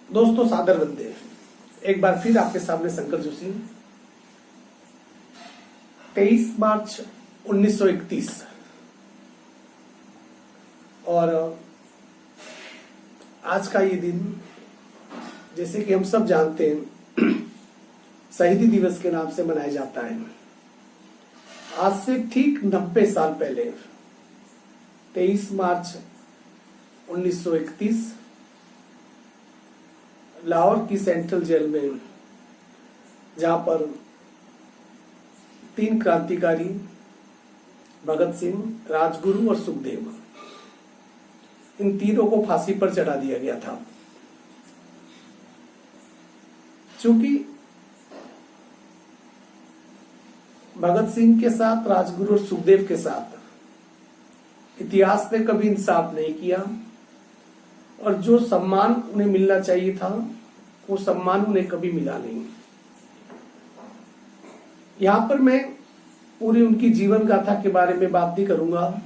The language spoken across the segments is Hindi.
दोस्तों सादर बंदे, एक बार फिर आपके सामने शंकर जोशी। 23 मार्च 1931 और आज का ये दिन, जैसे कि हम सब जानते हैं, शहीदी दिवस के नाम से मनाया जाता है। आज से ठीक 90 साल पहले 23 मार्च 1931 लाहौर की सेंट्रल जेल में, जहां पर 3 क्रांतिकारी भगत सिंह, राजगुरु और सुखदेव, इन तीनों को फांसी पर चढ़ा दिया गया था। चूंकि भगत सिंह के साथ, राजगुरु और सुखदेव के साथ इतिहास ने कभी इंसाफ नहीं किया और जो सम्मान उन्हें मिलना चाहिए था वो सम्मान उन्हें कभी मिला नहीं। यहां पर मैं पूरी उनकी जीवन गाथा के बारे में बात नहीं करूंगा,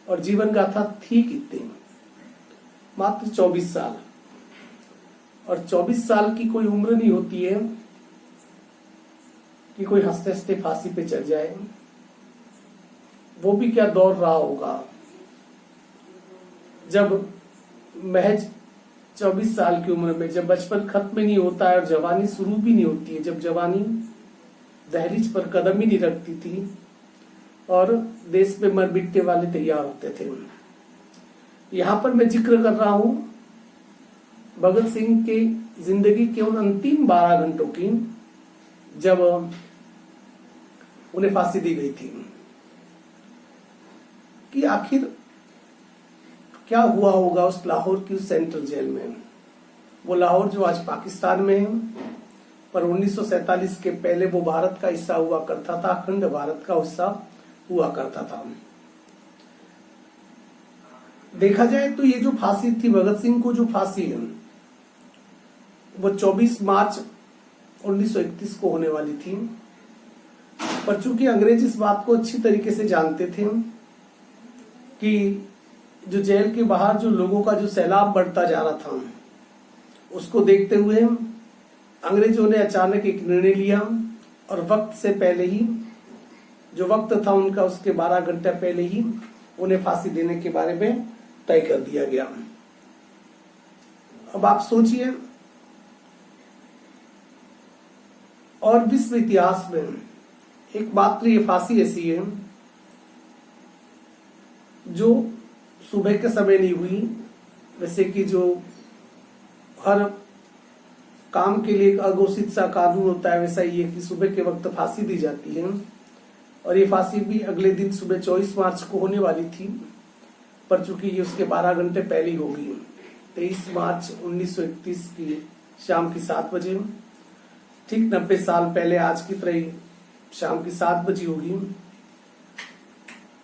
और जीवन गाथा थी कितनी, मात्र 24 साल। और 24 साल की कोई उम्र नहीं होती है कि कोई हंसते हंसते फांसी पे चढ़ जाए। वो भी क्या दौर रहा होगा जब महज 24 साल की उम्र में, जब बचपन खत्म नहीं होता है और जवानी शुरू भी नहीं होती है, जब जवानी दहलीज पर कदम ही नहीं रखती थी और देश में मर मिटने वाले तैयार होते थे। यहां पर मैं जिक्र कर रहा हूं भगत सिंह के जिंदगी के उन अंतिम 12 घंटों की, जब उन्हें फांसी दी गई थी। कि आखिर क्या हुआ होगा उस लाहौर की उस सेंट्रल जेल में। वो लाहौर जो आज पाकिस्तान में है, पर 1947 के पहले वो भारत का हिस्सा हुआ करता था, अखंड भारत का हिस्सा हुआ करता था। देखा जाए तो ये जो फांसी थी, भगत सिंह को जो फांसी है, वो 24 मार्च 1931 को होने वाली थी। पर चूंकि अंग्रेज इस बात को अच्छी तरीके से जानते थे कि जो जेल के बाहर जो लोगों का जो सैलाब बढ़ता जा रहा था, उसको देखते हुए अंग्रेजों ने अचानक एक निर्णय लिया और वक्त से पहले ही, जो वक्त था उनका, उसके 12 घंटे पहले ही उन्हें फांसी देने के बारे में तय कर दिया गया। अब आप सोचिए, और विश्व इतिहास में एकमात्र ये फांसी ऐसी है जो सुबह के समय नहीं हुई। वैसे कि जो हर काम के लिए एक अघोषित सा कानून होता है, वैसा ही है कि सुबह के वक्त फांसी दी जाती है। और ये फांसी भी अगले दिन सुबह 24 मार्च को होने वाली थी, पर चूंकि ये उसके 12 घंटे पहले ही होगी। 23 मार्च 1931 की शाम की 7 बजे, ठीक 90 साल पहले आज की तरह ही शाम की 7 बजे होगी।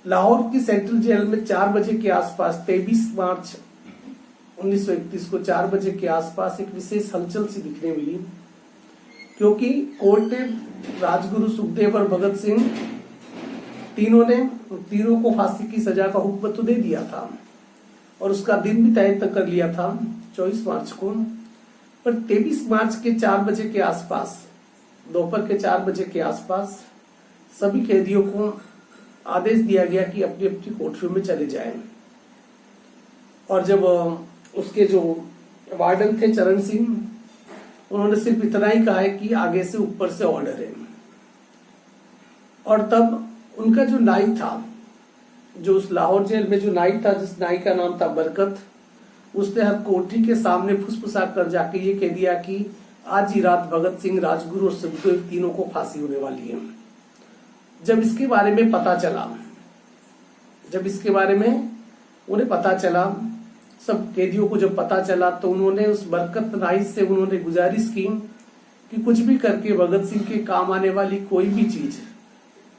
लाहौर की सेंट्रल जेल में 4 बजे के आसपास, 23 मार्च 1931 को 4 बजे के आसपास एक विशेष हलचल सी दिखने मिली, क्योंकि कोर्ट ने राजगुरु, सुखदेव और भगत सिंह तीनों को फांसी की सजा का हुक्म तो दे दिया था और उसका दिन भी तय कर लिया था 24 मार्च को। पर 23 मार्च के 4 बजे के आसपास, दोपहर के 4 बजे के आसपास, सभी कैदियों को आदेश दिया गया कि अपनी अपनी कोठरियों में चले जाएं। और जब उसके जो वार्डन थे चरण सिंह, उन्होंने सिर्फ इतना ही कहा है कि आगे से ऊपर से ऑर्डर है। और तब उनका जो नाई था, जो उस लाहौर जेल में जो नाई था, जिस नाई का नाम था बरकत, उसने हर कोठरी के सामने फुसफुसा कर जाके ये कह दिया कि आज ही रात भगत सिंह, राजगुरु और सुखदेव तीनों को फांसी होने वाली है। जब इसके बारे में उन्हें पता चला, सब कैदियों को जब पता चला, तो उन्होंने उस बरकत नाई से उन्होंने गुजारिश की कि कुछ भी करके भगत सिंह के काम आने वाली कोई भी चीज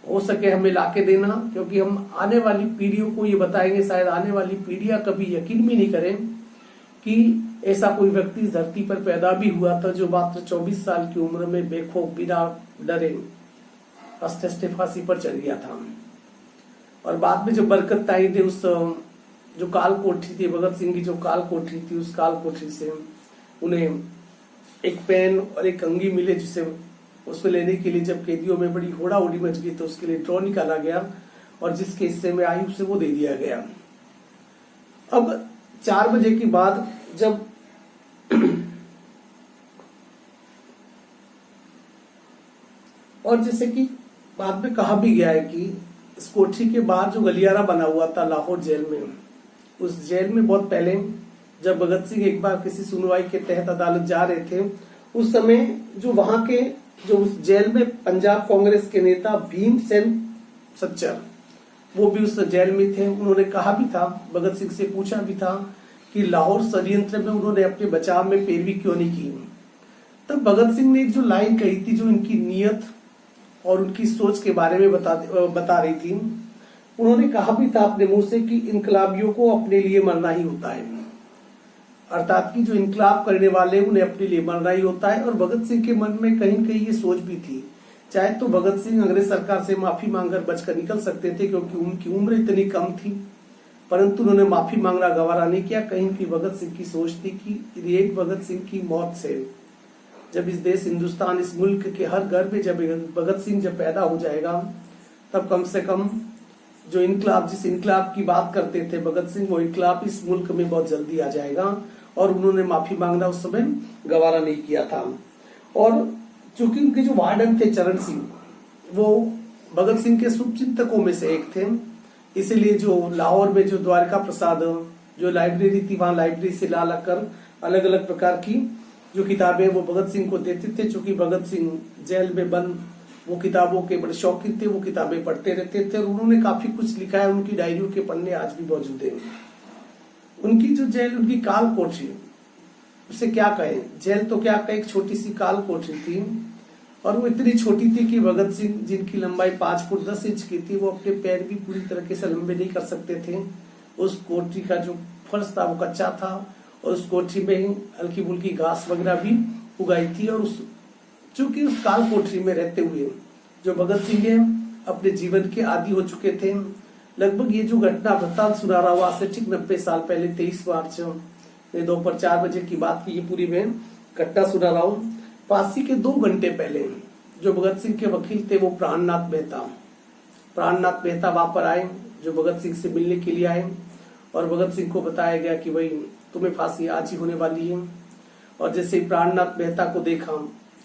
हो सके हमें लाके देना, क्योंकि हम आने वाली पीढ़ियों को ये बताएंगे, शायद आने वाली पीढ़ियां कभी यकीन भी नहीं करें कि ऐसा कोई व्यक्ति इस धरती पर पैदा भी हुआ था जो मात्र 24 साल की उम्र में बेखौफ, बिना डरे, हंसते हंसते फांसी पर चढ़ गया था। और बाद में जब बरकत ताई ने उस जो काल कोठरी थी, भगत सिंह की जो काल कोठरी थी, उस काल कोठरी से उन्हें एक पेन और एक कंघी मिले, जिसे उसको लेने के लिए जब कैदियों में बड़ी होड़ा होड़ी मच गई तो उसके लिए ड्रॉ निकाला गया और जिसके हिस्से में आई उसे वो दे दिया गया। अब 4 बजे के बाद जब और जैसे कि बाद में कहा भी गया है कि इस कोठरी के बाहर जो गलियारा बना हुआ था लाहौर जेल में, उस जेल में बहुत पहले जब भगत सिंह एक बार किसी सुनवाई के तहत अदालत जा रहे थे, उस समय जो वहां के जो उस जेल में पंजाब कांग्रेस के नेता भीमसेन सच्चर, वो भी उस जेल में थे। उन्होंने कहा भी था, भगत सिंह से पूछा भी था कि लाहौर षड्यंत्र में उन्होंने अपने बचाव में पैरवी क्यों नहीं की। तब भगत सिंह ने एक जो लाइन कही थी जो इनकी नीयत और उनकी सोच के बारे में बता रही थी। उन्होंने कहा भी था अपने मुंह से कि इनकलाबियों को अपने लिए मरना ही होता है, अर्थात कि जो इनकलाब करने वाले उन्हें अपने लिए मरना ही होता है। और भगत सिंह के मन में कहीं कहीं ये सोच भी थी, चाहे तो भगत सिंह अंग्रेज सरकार से माफी मांगकर बचकर निकल सकते थे क्योंकि उनकी उम्र इतनी कम थी, परंतु उन्होंने माफी मांगना गवारा नहीं किया। कहीं की भगत सिंह की सोच थी कि एक भगत सिंह की मौत से जब इस देश हिंदुस्तान, इस मुल्क के हर घर में जब भगत सिंह जब पैदा हो जाएगा, तब कम से कम जो इनकलाब, जिस इनकलाब की बात करते थे भगत सिंह, वो इनकलाब इस मुल्क में बहुत जल्दी आ जाएगा। और उन्होंने माफी मांगना उस समय गवारा नहीं किया था। और चूंकि उनके जो वार्डन थे चरण सिंह, वो भगत सिंह के शुभचिंतकों में से एक थे, इसीलिए जो लाहौर में जो द्वारका प्रसाद जो लाइब्रेरी थी, वहां लाइब्रेरी से ला कर अलग अलग प्रकार की जो किताबें वो भगत सिंह को देते थे। चूंकि भगत सिंह जेल में बंद वो किताबों के बड़े शौकीन थे, वो किताबें पढ़ते रहते थे और उन्होंने काफी कुछ लिखा है। उनकी डायरियों के पन्ने आज भी मौजूद हैं। उनकी जो जेल, उनकी काल कोठरी, उसे क्या कहे, जेल तो क्या कहे, एक छोटी सी काल कोठरी थी और वो इतनी छोटी थी कि भगत सिंह, जिनकी लंबाई 5 फुट 10 इंच की थी, वो अपने पैर भी पूरी तरीके से लंबे नहीं कर सकते थे। उस कोठरी का जो फर्श था वो कच्चा था और उस कोठरी में हल्की फुल्की घास वगैरह भी उगाई थी। और चूंकि उस काल कोठरी में रहते हुए जो भगत सिंह अपने जीवन के आदी हो चुके थे, लगभग ये जो घटना वृत्तांत सुना रहा हुआ से ठीक 90 साल पहले 23 मार्च दोपहर 4 बजे की बात की ये पूरी मैं घटना सुना रहा हूँ। फांसी के 2 घंटे पहले जो भगत सिंह के वकील थे वो प्राणनाथ मेहता वहां पर आए, जो भगत सिंह से मिलने के लिए आए। और भगत सिंह को बताया गया कि भाई तुम्हें फांसी आज ही होने वाली है। और जैसे ही प्राणनाथ मेहता को देखा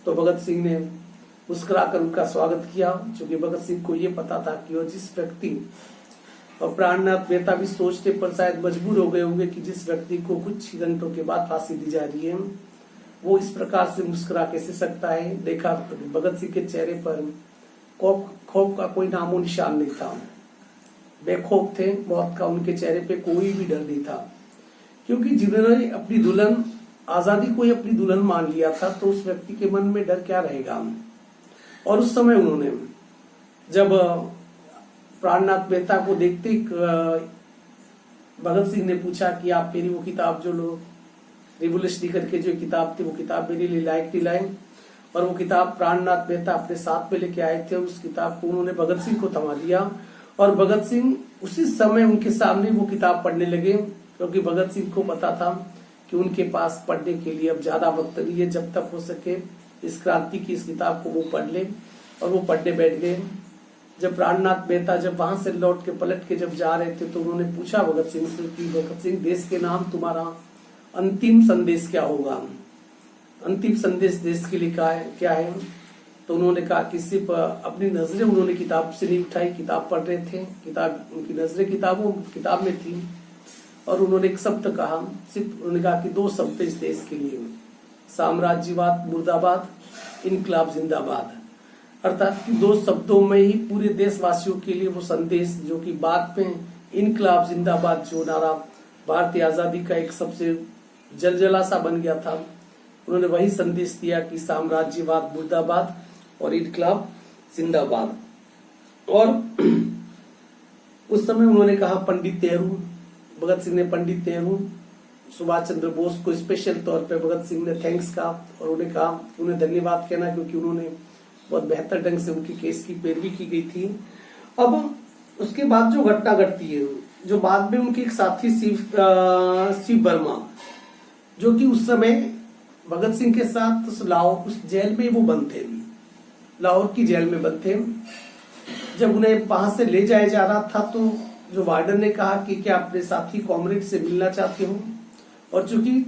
तो भगत सिंह ने मुस्कुराकर उनका स्वागत किया, क्योंकि भगत सिंह को ये पता था कि वो जिस व्यक्ति, और प्राणनाथ मेहता भी सोचते पर शायद मजबूर हो गए होंगे कि जिस व्यक्ति को कुछ घंटों के बाद फांसी दी जा रही है वो इस प्रकार से मुस्कुरा कैसे सकता है। देखा भगत सिंह के चेहरे पर खौफ का कोई नामो निशान नहीं था, बेखौफ थे मौत का, उनके चेहरे पे कोई भी डर नहीं था। क्योंकि जिन्होंने अपनी दुल्हन, आजादी को ही अपनी दुल्हन मान लिया था, तो उस व्यक्ति के मन में डर क्या रहेगा। और उस समय उन्होंने जब प्राणनाथ मेहता को देखते भगत सिंह ने पूछा कि आप मेरी वो किताब जो लोग रिवोल्यूशनरी करके जो किताब थी वो किताब मेरे लिए लायक दिलाएं। और वो किताब प्राणनाथ मेहता अपने साथ में लेके आए थे। उस किताब को उन्होंने भगत सिंह को थमा दिया और भगत सिंह उसी समय उनके सामने वो किताब पढ़ने लगे, क्योंकि भगत सिंह को पता था कि उनके पास पढ़ने के लिए अब ज्यादा वक्त नहीं है, जब तक हो सके इस क्रांति की इस किताब को वो पढ़ ले। और वो पढ़ने बैठ गए। जब प्राणनाथ मेहता जब वहां से लौट के पलट के जब जा रहे थे तो उन्होंने पूछा भगत सिंह से कि भगत सिंह, देश के नाम तुम्हारा अंतिम संदेश क्या होगा, अंतिम संदेश देश के लिए क्या है। तो उन्होंने कहा कि सिर्फ अपनी नजरें उन्होंने किताब से नहीं उठाई, किताब पढ़ रहे थे, किताब, उनकी नजरें किताब में थी। और उन्होंने एक शब्द कहा, सिर्फ उन्होंने कहा कि 2 शब्द इस देश के लिए, साम्राज्यवाद मुर्दाबाद, इनकलाब जिंदाबाद। अर्थात कि 2 शब्दों में ही पूरे देशवासियों के लिए वो संदेश, जो कि बाद में इनकलाब जिंदाबाद जो नारा भारतीय आजादी का एक सबसे जलजला सा बन गया था, उन्होंने वही संदेश दिया कि साम्राज्यवाद मुर्दाबाद और इनकलाब जिंदाबाद। और उस समय उन्होंने कहा पंडित नेहरू, भगत सिंह ने पंडित नेहरू, सुभाष चंद्र बोस को स्पेशल तौर पे भगत सिंह ने थैंक्स कहा और उन्हें कहा, उन्हें धन्यवाद कहना, क्योंकि उन्होंने बहुत बेहतर ढंग से उनकी केस की पैरवी की गई थी। अब उसके बाद जो घटना घटती है, जो बाद में उनके एक साथी शिव वर्मा, जो कि उस समय भगत सिंह के साथ उस जेल में वो बंद थे, लाहौर की जेल में बंद थे। जब उन्हें वहां से ले जाया जा रहा था तो जो वार्डन ने कहा कि क्या अपने साथी कॉमरेड से मिलना चाहते हो, और चूंकि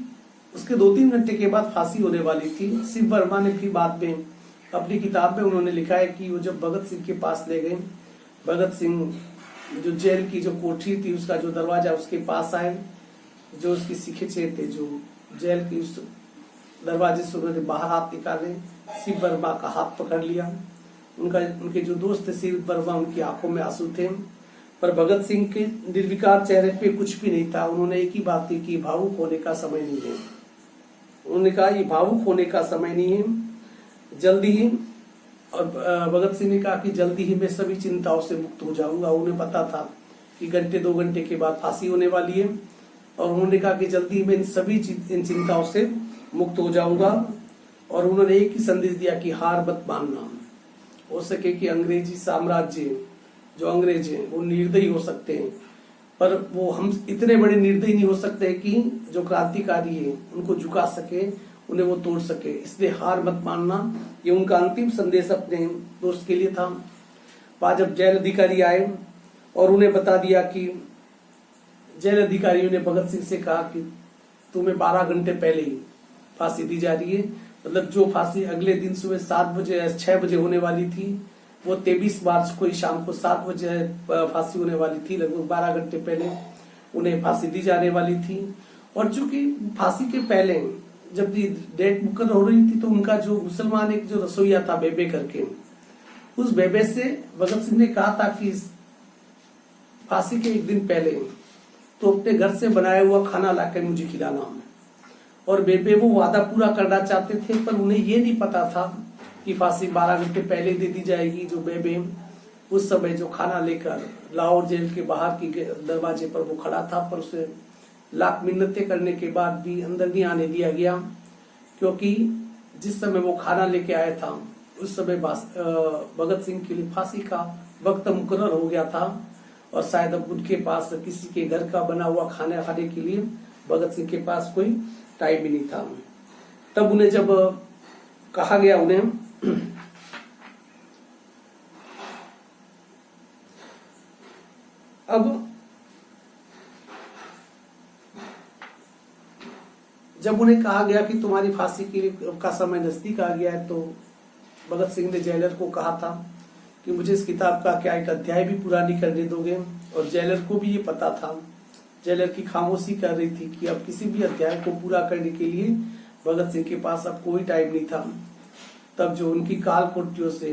उसके 2-3 घंटे के बाद फांसी होने वाली थी, शिव वर्मा ने भी बाद में अपनी किताब में उन्होंने लिखा है कि वो जब भगत सिंह के पास ले गए, भगत सिंह जो जेल की जो कोठरी थी उसका जो दरवाजा उसके पास आए, जो उसकी सिखेचे थे जो जेल की उस दरवाजे से उन्होंने बाहर हाथ निकाले, शिव वर्मा का हाथ पकड़ लिया। उनके जो दोस्त थे शिव वर्मा, उनकी आंखों में आंसू थे, पर भगत सिंह के निर्विकार चेहरे पे कुछ भी नहीं था। उन्होंने एक ही बात की कि भावुक होने का समय नहीं है। उन्होंने कहा ये भावुक होने का समय नहीं है, जल्दी ही। और भगत सिंह ने कहा कि जल्दी ही मैं सभी चिंताओं से मुक्त हो जाऊंगा। उन्हें पता था कि 1-2 घंटे के बाद फांसी होने वाली है, और उन्होंने कहा कि जल्दी ही मैं इन चिंताओं से मुक्त हो जाऊंगा। और उन्होंने एक ही संदेश दिया कि हार मत मानना। हो सके कि अंग्रेजी साम्राज्य, जो अंग्रेज हैं वो निर्दयी हो सकते हैं, पर वो हम इतने बड़े निर्दयी नहीं हो सकते कि जो क्रांतिकारी है उनको झुका सके, उन्हें वो तोड़ सके। इसलिए हार मत मानना, ये उनका अंतिम संदेश अपने दोस्त के लिए था। बाद जब जेल अधिकारी आए और उन्हें बता दिया कि जेल अधिकारियों ने भगत सिंह से कहा कि तुम्हें 12 घंटे पहले ही फांसी दी जा रही है, मतलब जो फांसी अगले दिन सुबह 7 बजे या 6 बजे होने वाली थी, वो 23 मार्च को ही शाम को 7 बजे फांसी होने वाली थी। लगभग 12 घंटे पहले उन्हें फांसी दी जाने वाली थी। और चूंकि फांसी के पहले जब डेट मुकर्रर हो रही थी, तो उनका जो मुसलमान एक जो रसोईया था बेबे करके, उस बेबे से भगत सिंह ने कहा था कि फांसी के एक दिन पहले तो अपने घर से बनाया हुआ खाना लाकर मुझे खिलाना। और बेबे वो वादा पूरा करना चाहते थे, पर उन्हें ये नहीं पता था कि फांसी 12 घंटे पहले दे दी जाएगी। जो बेबे उस समय जो खाना लेकर लाहौर जेल के बाहर की दरवाजे पर वो खड़ा था, पर उसे लाख मिन्नतें करने के बाद भी अंदर नहीं आने दिया गया, क्योंकि जिस समय वो खाना लेके आया था उस समय भगत सिंह के लिए फांसी का वक्त मुकर्रर हो गया था। और शायद अब उनके पास किसी के घर का बना हुआ खाना खाने के लिए भगत सिंह के पास कोई टाइम ही नहीं था। तब उन्हें जब कहा गया, उन्हें अब जब उन्हें कहा गया कि तुम्हारी फांसी का समय नजदीक आ गया है, तो भगत सिंह ने जेलर को कहा था कि मुझे इस किताब का क्या एक अध्याय भी पूरा नहीं करने दोगे। और जेलर को भी ये पता था, जेलर की खामोशी कर रही थी कि अब किसी भी अध्याय को पूरा करने के लिए भगत सिंह के पास अब कोई टाइम नहीं था। तब जो उनकी काल कोठरियों से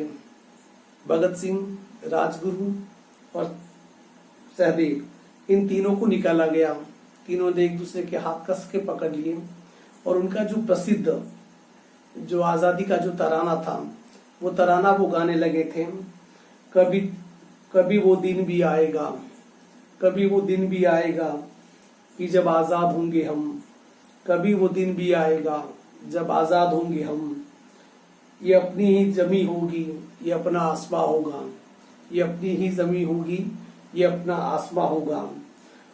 भगत सिंह, राजगुरु और सहदेव, इन तीनों को निकाला गया। तीनों ने एक दूसरे के हाथ कस के पकड़ लिए, और उनका जो प्रसिद्ध जो आजादी का जो तराना था, वो तराना वो गाने लगे थे। कभी कभी वो दिन भी आएगा, कभी वो दिन भी आएगा कि जब आजाद होंगे हम, कभी वो दिन भी आएगा जब आजाद होंगे हम। ये अपनी ही जमी होगी, ये अपना आसमां होगा, ये अपनी ही जमी होगी, ये अपना आसमां होगा।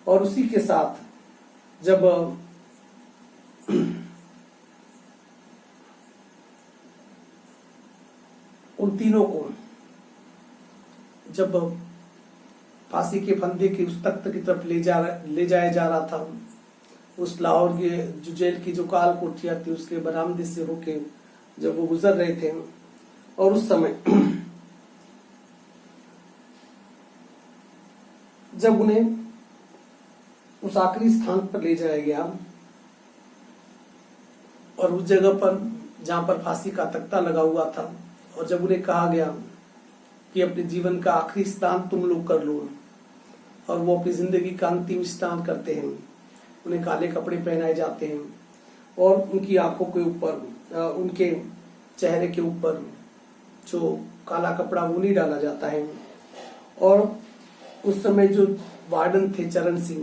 और उसी के साथ जब उन तीनों को जब फांसी के फंदे के उस तख्त की तरफ ले जाया जा रहा था, उस लाहौर के जो जेल की जो काल कोठरियां थी उसके बरामदे से होके जब वो गुजर रहे थे, और उस समय जब उन्हें उस आखिरी स्थान पर ले जाया गया, और उस जगह पर जहां पर फांसी का तख्ता लगा हुआ था, और जब उन्हें कहा गया कि अपने जीवन का आखिरी स्नान तुम लोग कर लो, और वो अपनी जिंदगी का अंतिम स्नान करते हैं, उन्हें काले कपड़े पहनाए जाते हैं, और उनकी आंखों के ऊपर, उनके चेहरे के ऊपर जो काला कपड़ा वो नहीं डाला जाता है। और उस समय जो वार्डन थे चरण सिंह,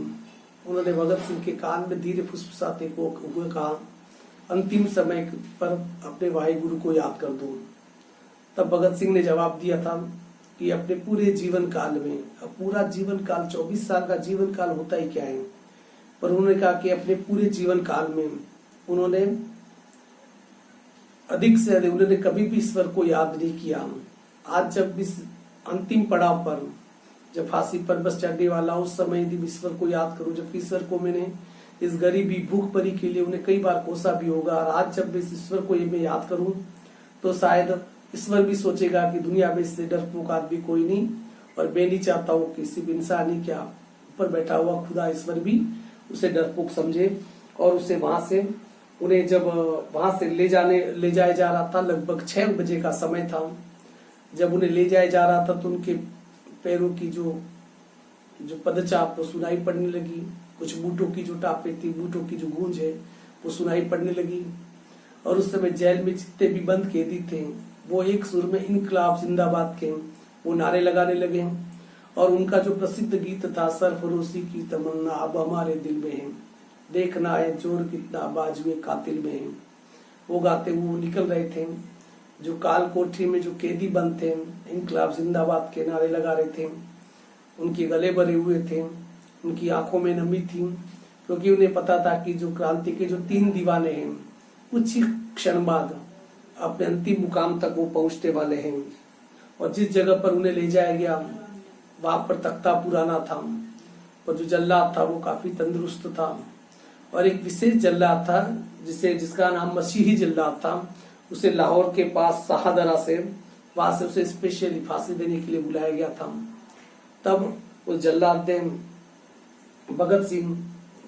उन्होंने भगत सिंह के कान में धीरे फुसफुसाते हुए कहा, अंतिम समय पर अपने भाई गुरु को याद कर दो। तब भगत सिंह ने जवाब दिया था कि अपने पूरे जीवन काल में, अब पूरा जीवन काल 24 साल का जीवन काल होता ही क्या है, पर उन्होंने कहा कि अपने पूरे जीवन काल में उन्होंने अधिक से अधिक उन्होंने कभी भी ईश्वर को याद नहीं किया। आज जब इस अंतिम पड़ाव पर, जब फांसी पर बस चढ़ने वाला, उस समय यदि ईश्वर को याद करूं, जबकि ईश्वर को मैंने इस गरीबी भूख भरी के लिए उन्हें कई बार कोसा भी होगा, और आज जब इस ईश्वर को ये मैं याद करूं तो शायद ईश्वर भी सोचेगा कि दुनिया में इससे डरपोक आदमी कोई नहीं, और मैं नहीं चाहता हूं कि सिर्फ इंसान ही क्या, ऊपर बैठा हुआ खुदा ईश्वर भी उसे डरपोक समझे। और उसे वहां से, उन्हें जब वहां से ले जाया जा रहा था, लगभग 6 बजे का समय था, जब उन्हें ले जाया जा रहा था तो उनके पैरों की जो पदचाप वो सुनाई पड़ने लगी, कुछ बूटों की जो टापे थी, बूटों की जो गूंज है वो सुनाई पड़ने लगी। और उस समय जेल में जितने भी बंद कैदी थे वो एक सुर में इनकलाब जिंदाबाद के वो नारे लगाने लगे, और उनका जो प्रसिद्ध गीत था, सरफरोशी की तमन्ना अब हमारे दिल में है, देखना है जोर कितना बाजुए कातिल में है, वो गाते वो निकल रहे थे। जो काल कोठरी में जो कैदी बंद थे, इनकलाब जिंदाबाद के नारे लगा रहे थे, उनके गले भरे हुए थे, उनकी आंखों में नमी थी, क्योंकि उन्हें पता था कि जो क्रांति के जो 3 दीवाने हैं कुछ ही क्षण बाद अपने अंतिम मुकाम तक वो पहुंचने वाले हैं। और जिस जगह पर उन्हें ले जाया गया वहां पर तख्ता पुराना था, और जो जल्लाद था वो काफी तंदुरुस्त था, और एक विशेष जल्लाद था जिसका नाम मसीही जल्लाद था। उसे लाहौर के पास शाहदरा से, वहां से उसे स्पेशली फांसी देने के लिए बुलाया गया था। तब उस जल्लाद ने भगत सिंह,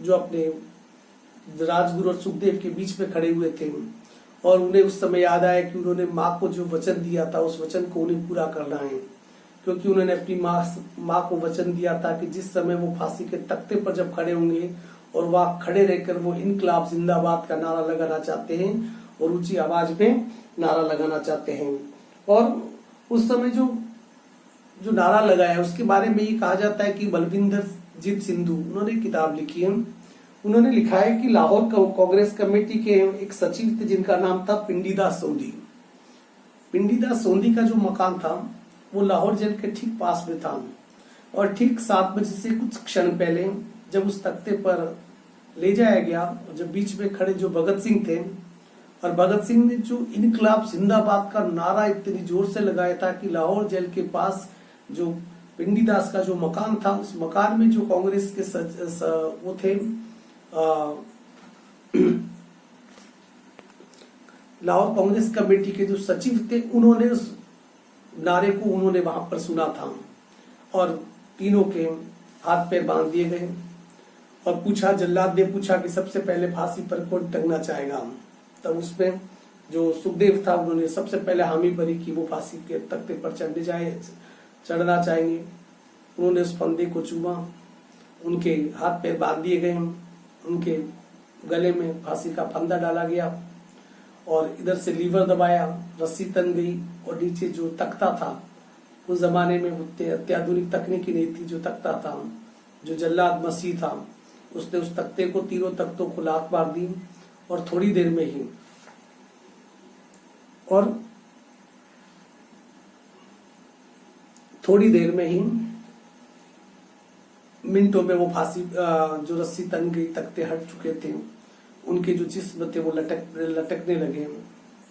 जो अपने राजगुरु और सुखदेव के बीच में खड़े हुए थे, और उन्हें उस समय याद आया कि उन्होंने माँ को जो वचन दिया था उस वचन को उन्हें पूरा करना है, क्योंकि उन्होंने अपनी माँ को वचन दिया था कि जिस समय वो फांसी के तख्ते पर जब खड़े होंगे और वहां खड़े रहकर वो इनकलाब जिंदाबाद का नारा लगाना चाहते हैं और ऊंची आवाज में नारा लगाना चाहते हैं। और उस समय जो नारा लगाया उसके बारे में ये कहा जाता है कि बलविंदर जीत सिंधु, उन्होंने किताब लिखी है। उन्होंने लिखा है कि लाहौर कांग्रेस कमेटी के एक सचिव थे जिनका नाम था पिंडीदास सोंधी। पिंडीदास सोंधी का जो मकान था वो लाहौर जेल के ठीक पास में था, और ठीक 7 बजे से कुछ क्षण पहले जब उस तख्ते पर ले जाया गया, जब बीच में खड़े जो भगत सिंह थे, और भगत सिंह ने जो इनकलाब जिंदाबाद का नारा इतनी जोर से लगाया था कि लाहौर जेल के पास जो पिंडीदास का जो मकान था, उस मकान में जो कांग्रेस के वो थे लाहौर कांग्रेस कमेटी के जो सचिव थे, उन्होंने उस नारे को उन्होंने वहां पर सुना था, और तीनों के हाथ पैर बांध दिए गए, और पूछा, जल्लाद ने पूछा कि सबसे पहले फांसी पर कौन टंगना चाहेगा। तब उसमें जो सुखदेव था उन्होंने सबसे पहले हामी भरी कि वो फांसी के तख्ते पर चढ़ना चाहेंगे। उन्होंने उस फंदे को चूमा, उनके हाथ पैर बांध दिए गए, उनके गले में फांसी का फंदा डाला गया, और इधर से लीवर दबाया, रस्सी तन गई, और नीचे जो तख्ता था, उस जमाने में अत्याधुनिक तकनीकी नहीं थी, जो तख्ता था, जो जल्लाद मसीह था, उसने उस तख्ते को, तीनों तख्तों को लात मार दी, और थोड़ी देर में ही मिनटों में वो फांसी जो रस्सी तन गई, तख्ते हट चुके थे, उनके जो जिस्म थे वो लटकने लगे,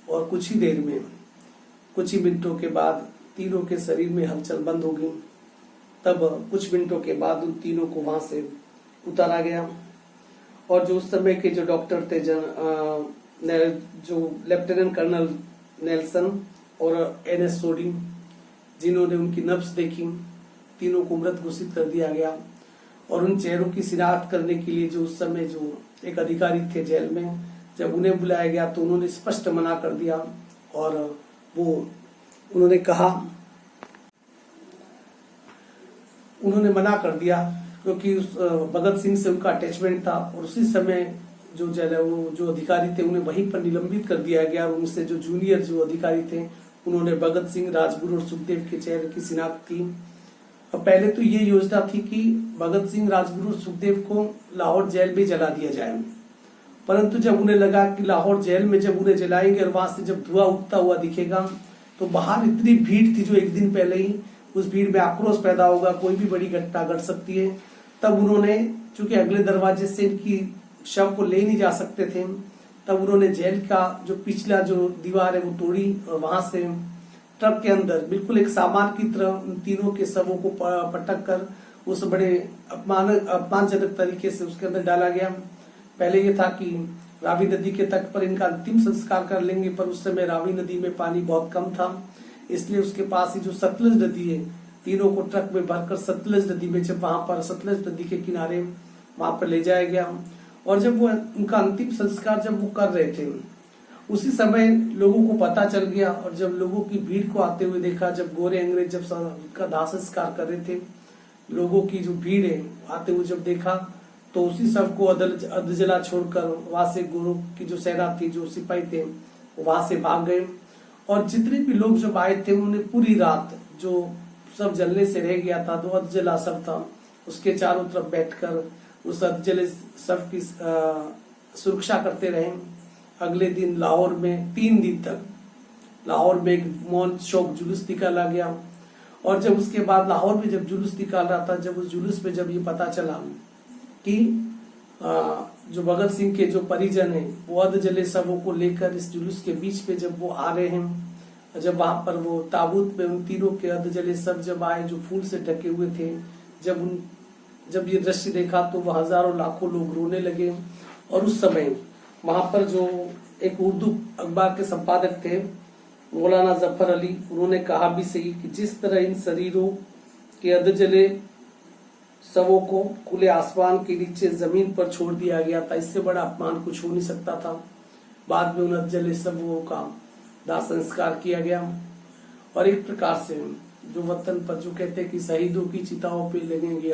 और कुछ ही देर में, कुछ ही मिनटों के बाद तीनों के शरीर में हलचल बंद हो गई। तब कुछ मिनटों के बाद उन तीनों को वहां से उतारा गया, और जो उस समय के जो डॉक्टर थे, जो लेफ्टिनेंट कर्नल नेल्सन और NS सोडी, जिन्होंने उनकी नब्ज देखी, तीनों को मृत घोषित कर दिया गया। और उन चेहरों की शिनाख्त करने के लिए जो उस समय जो एक अधिकारी थे जेल में, जब उन्हें बुलाया गया तो उन्होंने स्पष्ट मना कर दिया, और उन्होंने मना कर दिया, क्योंकि उस भगत सिंह से उनका अटैचमेंट था, और उसी समय जो अधिकारी थे उन्हें वहीं पर निलंबित कर दिया गया, और उनसे जो जूनियर जो अधिकारी थे उन्होंने भगत सिंह, राजगुरु और सुखदेव के चेहरे की शिनाख्त की। और पहले तो ये योजना थी कि भगत सिंह, राजगुरु और सुखदेव को लाहौर जेल में जला दिया जाए, परंतु जब उन्हें लगा कि लाहौर जेल में जब उन्हें जलाएंगे और वहां से जब धुआं उठता हुआ दिखेगा तो बाहर इतनी भीड़ थी जो एक दिन पहले ही उस भीड़ में आक्रोश पैदा होगा, कोई भी बड़ी घटना घट सकती है। तब उन्होंने, चूंकि अगले दरवाजे से इनकी शव को ले नहीं जा सकते थे, तब उन्होंने जेल का जो पिछला जो दीवार है वो तोड़ी और वहां से ट्रक के अंदर बिल्कुल एक सामान की तरह उन तीनों के शवों को पटक कर उस बड़े अपमानजनक तरीके से उसके अंदर डाला गया। पहले ये था कि रावी नदी के तट पर इनका अंतिम संस्कार कर लेंगे, पर उस समय रावी नदी में पानी बहुत कम था, इसलिए उसके पास ही जो सतलज नदी है, तीनों को ट्रक में भरकर सतलज नदी में, जब वहां पर सतलज नदी के किनारे वहां पर ले जाया गया और जब वो उनका अंतिम संस्कार जब वो कर रहे थे उसी समय लोगों को पता चल गया। और जब लोगों की भीड़ को आते हुए देखा, जब गोरे अंग्रेज जब का दाह संस्कार कर रहे थे, लोगों की जो भीड़ है आते हुए जब देखा तो उसी सब को अधजला छोड़कर वहां से गोरों की जो सेना थी, जो सिपाही थे, वहां से भाग गए। और जितने भी लोग जब आए थे उन्होंने पूरी रात जो सब जलने से रह गया था, जो अधजला सब था, उसके चारों तरफ बैठकर उस अधजले सब की सुरक्षा करते रहे। अगले दिन लाहौर में 3 दिन तक लाहौर में एक मौन शोक जुलूस निकाला गया। और जब उसके बाद लाहौर में जब जुलूस निकाल रहा था, जब उस जुलूस में जब ये पता चला कि जो भगत सिंह के जो परिजन है वो अधजले शवों को लेकर इस जुलूस के बीच पे जब वो आ रहे हैं, जब वहां पर वो ताबूत में उन तीनों के अधजले शव जब आए जो फूल से ढके हुए थे, जब ये दृश्य देखा तो वह हजारों लाखों लोग रोने लगे। और उस समय वहां पर जो एक उर्दू अखबार के संपादक थे मौलाना जफर अली, उन्होंने कहा भी सही कि जिस तरह इन शरीरों के अधजले शवों को खुले आसमान के नीचे जमीन पर छोड़ दिया गया था, इससे बड़ा अपमान कुछ हो नहीं सकता था। बाद में उन अधजले शवों का दाह संस्कार किया गया। और एक प्रकार से जो वतन पर जो कहते हैं कि शहीदों की चिताओं पे लगेंगे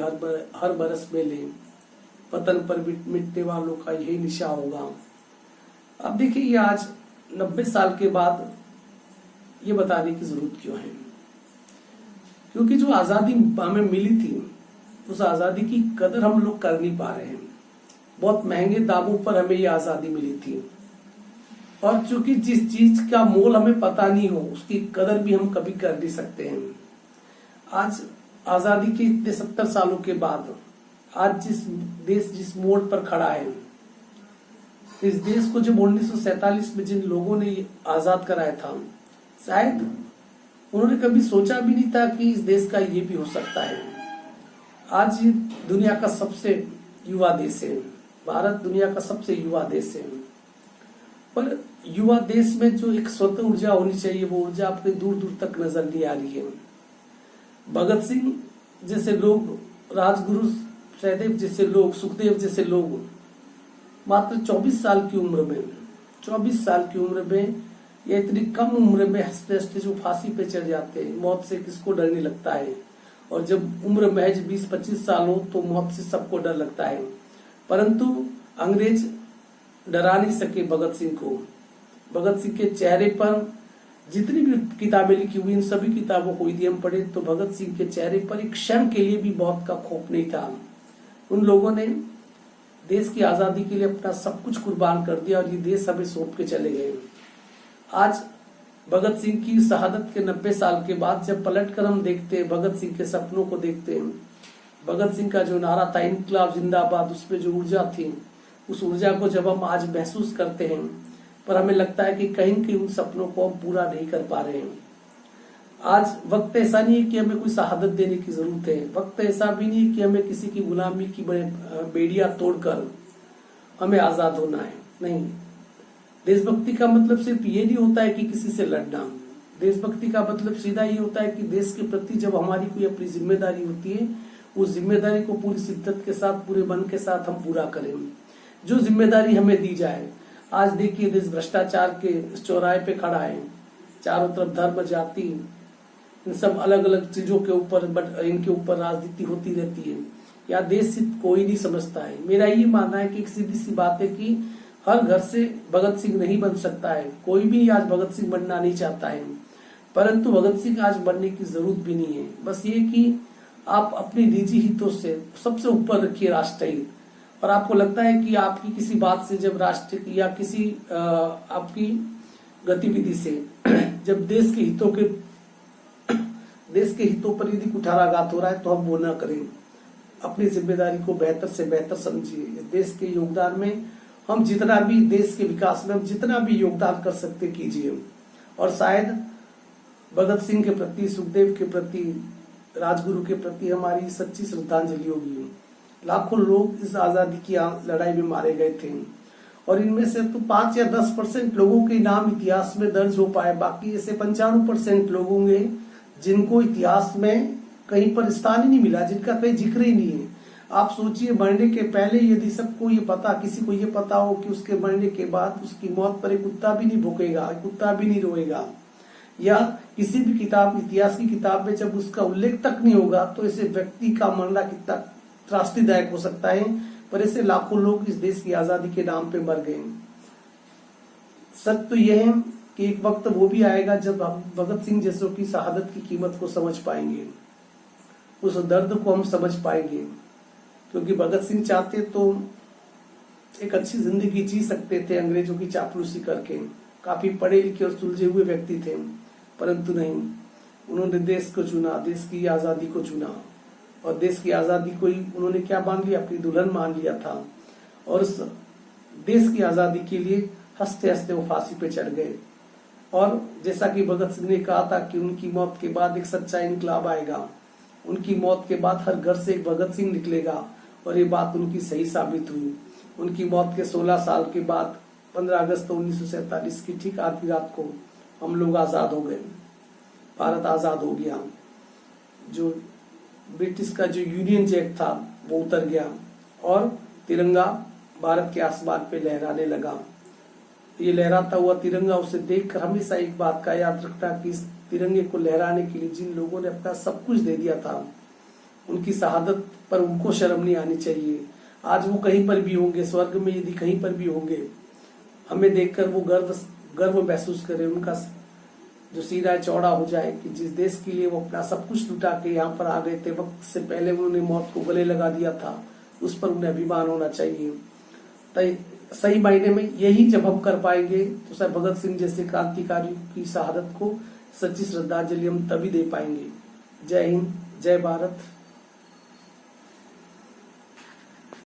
हर बरस मेले, वतन पर मिटने वालों का यही निशा होगा। अब देखिए ये आज 90 साल के बाद ये बताने की जरूरत क्यों है, क्योंकि जो आजादी हमें मिली थी उस आजादी की कदर हम लोग कर नहीं पा रहे हैं। बहुत महंगे दामों पर हमें ये आजादी मिली थी और चूंकि जिस चीज का मोल हमें पता नहीं हो उसकी कदर भी हम कभी कर नहीं सकते हैं। आज आजादी के इतने 70 सालों के बाद आज जिस मोड़ पर खड़ा है, इस देश को जब 1947 में जिन लोगों ने आजाद कराया था, शायद उन्होंने कभी सोचा भी नहीं था कि इस देश का ये भी हो सकता है। आज ये दुनिया का सबसे युवा देश है, भारत दुनिया का सबसे युवा देश है। पर युवा देश में जो एक स्वतः ऊर्जा होनी चाहिए, वो ऊर्जा आपके दूर दूर तक नजर नहीं आ रही है। भगत सिंह जैसे लोग, राजगुरु सहदेव जैसे लोग, सुखदेव जैसे लोग मात्र 24 साल की उम्र में या इतनी कम उम्र में हंसते हंसते जो फांसी पे चढ़ जाते हैं। मौत से किसको डर नहीं लगता है, और जब उम्र महज 20-25 साल हो तो मौत से सबको डर लगता है। परंतु अंग्रेज डरा नहीं सके भगत सिंह को। भगत सिंह के चेहरे पर जितनी भी किताबें लिखी हुई, इन सभी किताबों को यदि हम पढ़े तो भगत सिंह के चेहरे पर एक क्षण के लिए भी मौत का खौफ नहीं था। उन लोगों ने देश की आजादी के लिए अपना सब कुछ कुर्बान कर दिया और ये देश हमें सौंप के चले गए। आज भगत सिंह की शहादत के 90 साल के बाद जब पलटकर हम देखते हैं, भगत सिंह के सपनों को देखते हैं, भगत सिंह का जो नारा था इनकलाब जिंदाबाद, उसमें जो ऊर्जा थी, उस ऊर्जा को जब हम आज महसूस करते हैं, पर हमें लगता है कि कहीं कहीं उन सपनों को हम पूरा नहीं कर पा रहे हैं। आज वक्त ऐसा नहीं है कि हमें कोई शहादत देने की जरूरत है, वक्त ऐसा भी नहीं है कि हमें किसी की गुलामी की बेड़ियां तोड़कर हमें आजाद होना है। नहीं, देशभक्ति का मतलब सिर्फ ये नहीं होता है कि किसी से लड़ना। देशभक्ति का मतलब सीधा ये होता है कि देश के प्रति जब हमारी कोई अपनी जिम्मेदारी होती है, उस जिम्मेदारी को पूरी शिद्दत के साथ, पूरे मन के साथ हम पूरा करें। जो जिम्मेदारी हमें दी जाए, आज देखिए देश भ्रष्टाचार के चौराहे पे खड़ा है, चारों तरफ धर्म, जाति, इन सब अलग अलग चीजों के ऊपर इनके ऊपर राजनीति होती रहती है। या देश हित कोई नहीं समझता है। मेरा ये मानना है कि सीधी सी बात है कि हर घर से भगत सिंह नहीं बन सकता है, कोई भी आज भगत सिंह बनना नहीं चाहता है, परंतु भगत सिंह आज बनने की जरूरत भी नहीं है। बस ये कि आप अपने निजी हितों से सबसे ऊपर रखिए राष्ट्र हित, और आपको लगता है कि आपकी किसी बात से जब राष्ट्र या किसी आपकी गतिविधि से जब देश के हितों पर यदि कुठाराघात हो रहा है तो हम वो न करें। अपनी जिम्मेदारी को बेहतर से बेहतर समझिए। इस देश के योगदान में हम जितना भी देश के विकास में हम जितना भी योगदान कर सकते कीजिए। और शायद भगत सिंह के प्रति, सुखदेव के प्रति, राजगुरु के प्रति हमारी सच्ची श्रद्धांजलि होगी। लाखों लोग इस आजादी की लड़ाई में मारे गए थे और इनमें से तो 5 या 10% लोगों के नाम इतिहास में दर्ज हो पाए। बाकी ऐसे 95% लोग होंगे जिनको इतिहास में कहीं पर स्थान ही नहीं मिला, जिनका कहीं जिक्र ही नहीं है। आप सोचिए, मरने के पहले यदि सबको ये पता, किसी को ये पता हो कि उसके मरने के बाद उसकी मौत पर एक कुत्ता भी नहीं भौंकेगा, कुत्ता भी नहीं रोएगा, या किसी भी किताब, इतिहास की किताब में जब उसका उल्लेख तक नहीं होगा, तो ऐसे व्यक्ति का मरना कितना त्रासदीदायक हो सकता है। पर ऐसे लाखों लोग इस देश की आजादी के नाम पे मर गए। सच तो यह है कि एक वक्त वो भी आएगा जब हम भगत सिंह जैसों की शहादत की कीमत को समझ पाएंगे, उस दर्द को हम समझ पाएंगे। क्योंकि भगत सिंह चाहते तो एक अच्छी जिंदगी जी सकते थे अंग्रेजों की चापलूसी करके, काफी पढ़े लिखे और सुलझे हुए व्यक्ति थे, परंतु नहीं, उन्होंने देश को चुना, देश की आजादी को चुना। और देश की आजादी को ही उन्होंने क्या मान लिया, अपनी दुल्हन मान लिया था। और उस देश की आजादी के लिए हंसते हंसते वो फांसी पे चढ़ गए। और जैसा कि भगत सिंह ने कहा था कि उनकी मौत के बाद एक सच्चा इनकलाब आएगा, उनकी मौत के बाद हर घर से एक भगत सिंह निकलेगा। और ये बात उनकी सही साबित हुई। उनकी मौत के 16 साल के बाद 15 अगस्त 1947 की ठीक आधी रात को हम लोग आजाद हो गए, भारत आजाद हो गया। जो ब्रिटिश का जो यूनियन जैक था वो उतर गया और तिरंगा भारत के आसमान पे लहराने लगा। ये लहराता हुआ तिरंगा, उसे देखकर हमेशा एक बात का याद रखना कि इस तिरंगे को लहराने के लिए जिन लोगों ने अपना सब कुछ दे दिया था, उनकी शहादत पर उनको शर्म नहीं आनी चाहिए। आज वो कहीं पर भी होंगे, स्वर्ग में यदि कहीं पर भी होंगे, हमें देखकर वो गर्व महसूस करें, उनका जो सीना चौड़ा हो जाए कि जिस देश के लिए वो अपना सब कुछ लुटा के यहाँ पर आ गए थे, वक्त से पहले उन्होंने मौत को गले लगा दिया था, उस पर उन्हें अभिमान होना चाहिए। तो सही मायने में यही जब हम कर पाएंगे तो शायद भगत सिंह जैसे क्रांतिकारी की शहादत को सच्ची श्रद्धांजलि हम तभी दे पाएंगे। जय हिंद, जय भारत।